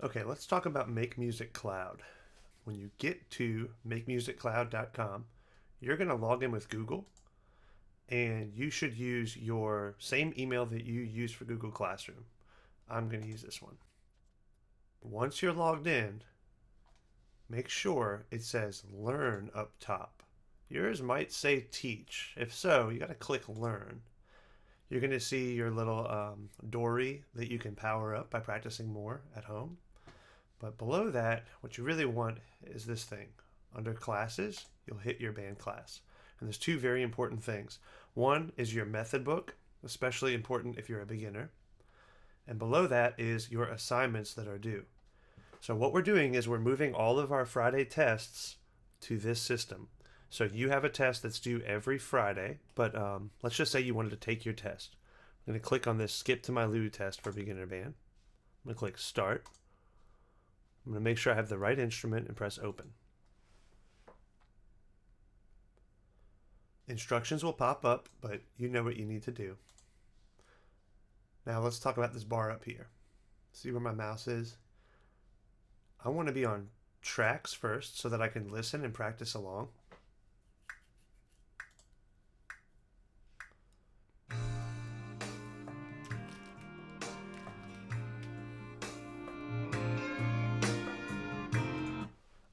Okay, let's talk about Make Music Cloud. When you get to makemusiccloud.com, you're going to log in with Google, and you should use your same email that you use for Google Classroom. I'm going to use this one. Once you're logged in, make sure it says Learn up top. Yours might say Teach. If so, you got to click Learn. You're going to see your little Dory that you can power up by practicing more at home. But below that, what you really want is this thing. Under Classes, you'll hit your band class. And there's two very important things. One is your method book, especially important if you're a beginner. And below that is your assignments that are due. So what we're doing is we're moving all of our Friday tests to this system. So you have a test that's due every Friday, but let's just say you wanted to take your test. I'm going to click on this Skip to My Lou test for beginner band. I'm going to click Start. I'm going to make sure I have the right instrument and press Open. Instructions will pop up, but you know what you need to do. Now let's talk about this bar up here. See where my mouse is? I want to be on tracks first so that I can listen and practice along.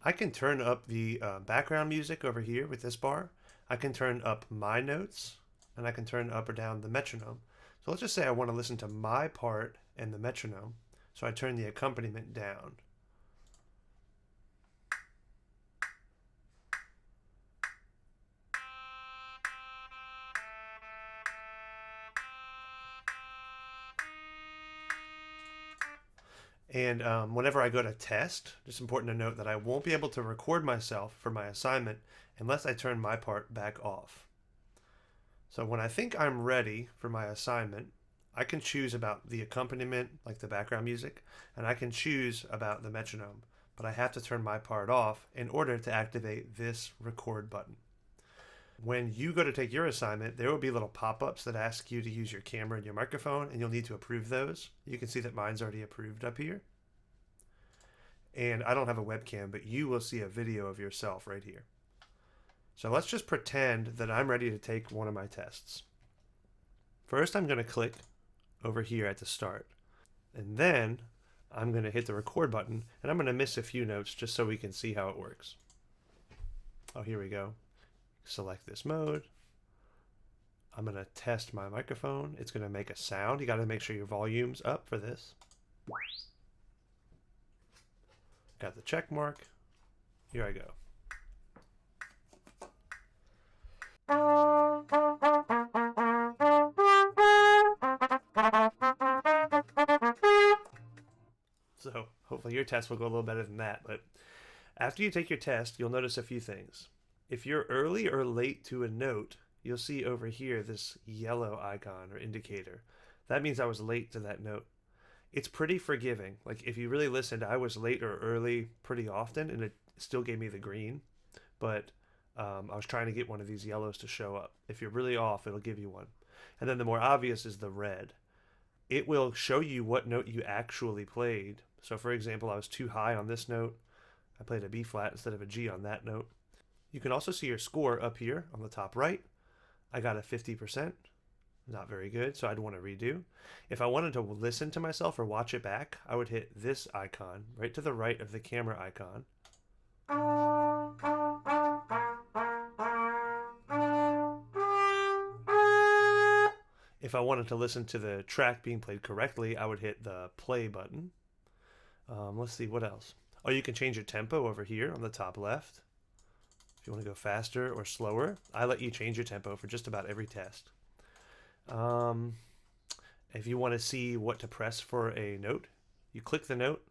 I can turn up the background music over here with this bar. I can turn up my notes, and I can turn up or down the metronome. So let's just say I want to listen to my part and the metronome. So I turn the accompaniment down. And whenever I go to test, it's important to note that I won't be able to record myself for my assignment unless I turn my part back off. So when I think I'm ready for my assignment, I can choose about the accompaniment, like the background music, and I can choose about the metronome. But I have to turn my part off in order to activate this record button. When you go to take your assignment, there will be little pop-ups that ask you to use your camera and your microphone, and you'll need to approve those. You can see that mine's already approved up here. And I don't have a webcam, but you will see a video of yourself right here. So let's just pretend that I'm ready to take one of my tests. First, I'm going to click over here at the start. And then I'm going to hit the record button, and I'm going to miss a few notes just so we can see how it works. Oh, here we go. Select this mode. I'm going to test my microphone. It's going to make a sound. You got to make sure your volume's up for this. Got the check mark. Here I go. So hopefully your test will go a little better than that. But after you take your test, you'll notice a few things. If you're early or late to a note, you'll see over here this yellow icon or indicator. That means I was late to that note. It's pretty forgiving. Like if you really listened, I was late or early pretty often, and it still gave me the green. But I was trying to get one of these yellows to show up. If you're really off, it'll give you one. And then the more obvious is the red. It will show you what note you actually played. So for example, I was too high on this note. I played a B flat instead of a G on that note. You can also see your score up here on the top right. I got a 50%. Not very good, so I'd want to redo. If I wanted to listen to myself or watch it back, I would hit this icon right to the right of the camera icon. If I wanted to listen to the track being played correctly, I would hit the play button. Let's see, what else? Oh, you can change your tempo over here on the top left. If you want to go faster or slower, I let you change your tempo for just about every test. If you want to see what to press for a note, you click the note.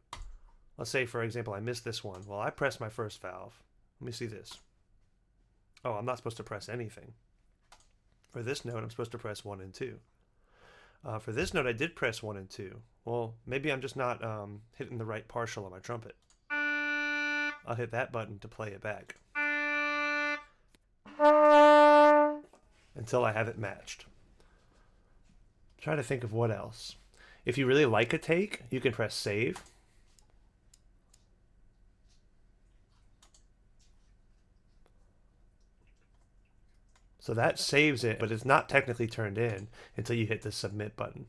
Let's say, for example, I missed this one. Well, I pressed my first valve. Let me see this. Oh, I'm not supposed to press anything. For this note, I'm supposed to press 1 and 2. For this note, I did press 1 and 2. Well, maybe I'm just not hitting the right partial on my trumpet. I'll hit that button to play it back until I have it matched. Try to think of what else. If you really like a take, you can press save. So that saves it, but it's not technically turned in until you hit the submit button.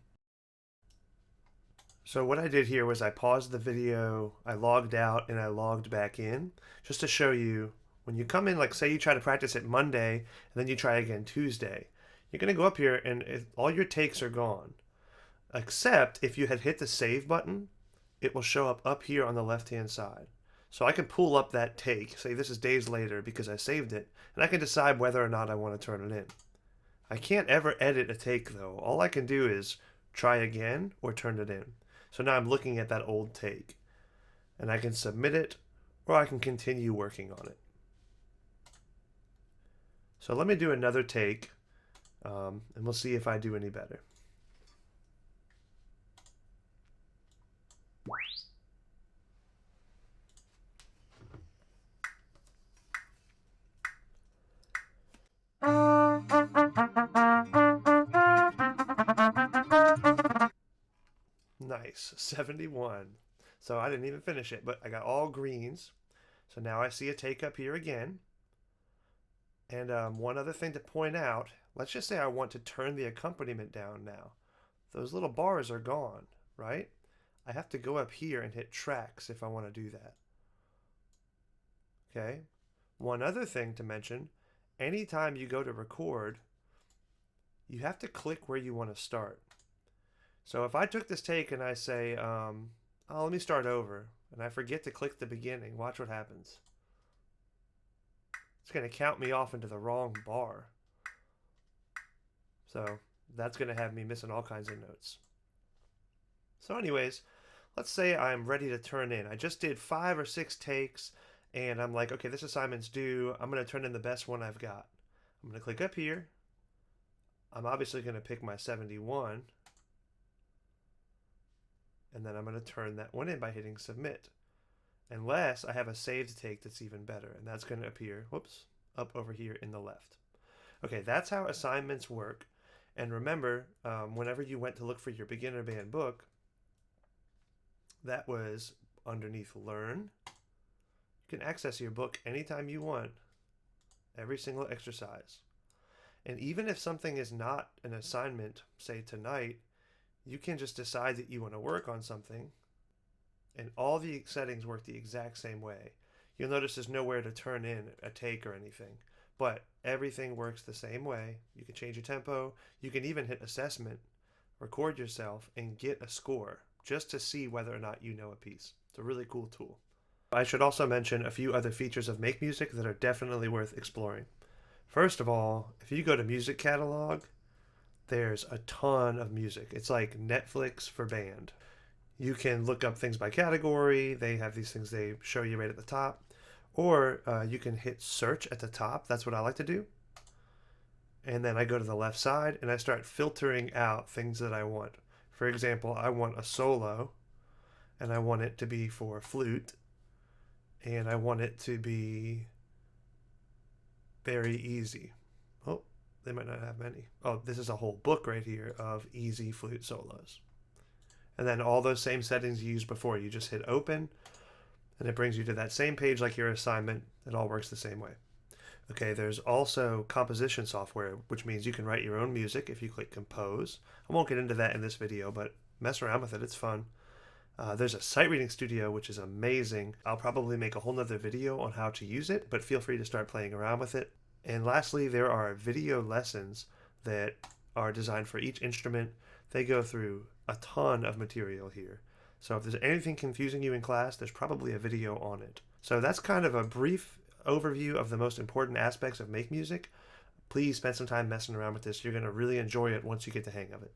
So what I did here was I paused the video, I logged out, and I logged back in just to show you when you come in, like say you try to practice it Monday and then you try again Tuesday, you're going to go up here and all your takes are gone. Except if you had hit the save button, it will show up here on the left-hand side. So I can pull up that take, say this is days later because I saved it, and I can decide whether or not I want to turn it in. I can't ever edit a take though. All I can do is try again or turn it in. So now I'm looking at that old take, and I can submit it or I can continue working on it. So let me do another take, and we'll see if I do any better. Nice, 71. So I didn't even finish it, but I got all greens. So now I see a take up here again. And one other thing to point out, let's just say I want to turn the accompaniment down now. Those little bars are gone, right? I have to go up here and hit tracks if I want to do that. Okay. One other thing to mention, anytime you go to record, you have to click where you want to start. So if I took this take and I say, oh, let me start over, and I forget to click the beginning, watch what happens. It's going to count me off into the wrong bar. So that's going to have me missing all kinds of notes. So anyways, let's say I'm ready to turn in. I just did 5 or 6 takes, and I'm like, okay, this assignment's due. I'm going to turn in the best one I've got. I'm going to click up here. I'm obviously going to pick my 71. And then I'm going to turn that one in by hitting submit. Unless I have a saved take that's even better. And that's going to appear, whoops, up over here in the left. Okay, that's how assignments work. And remember, whenever you went to look for your beginner band book, that was underneath Learn. You can access your book anytime you want, every single exercise. And even if something is not an assignment, say tonight, you can just decide that you want to work on something, and all the settings work the exact same way. You'll notice there's nowhere to turn in a take or anything, but everything works the same way. You can change your tempo. You can even hit assessment, record yourself, and get a score just to see whether or not you know a piece. It's a really cool tool. I should also mention a few other features of Make Music that are definitely worth exploring. First of all, if you go to Music Catalog, there's a ton of music. It's like Netflix for band. You can look up things by category. They have these things they show you right at the top. Or you can hit search at the top. That's what I like to do. And then I go to the left side and I start filtering out things that I want. For example, I want a solo, and I want it to be for flute, and I want it to be very easy. Oh, they might not have many. Oh, this is a whole book right here of easy flute solos. And then all those same settings you used before, you just hit open, and it brings you to that same page like your assignment. It all works the same way. Okay, there's also composition software, which means you can write your own music if you click compose. I won't get into that in this video, but mess around with it, it's fun. There's a sight reading studio, which is amazing. I'll probably make a whole nother video on how to use it, but feel free to start playing around with it. And lastly, there are video lessons that are designed for each instrument. They go through a ton of material here. So if there's anything confusing you in class, there's probably a video on it. So that's kind of a brief overview of the most important aspects of Make Music. Please spend some time messing around with this. You're going to really enjoy it once you get the hang of it.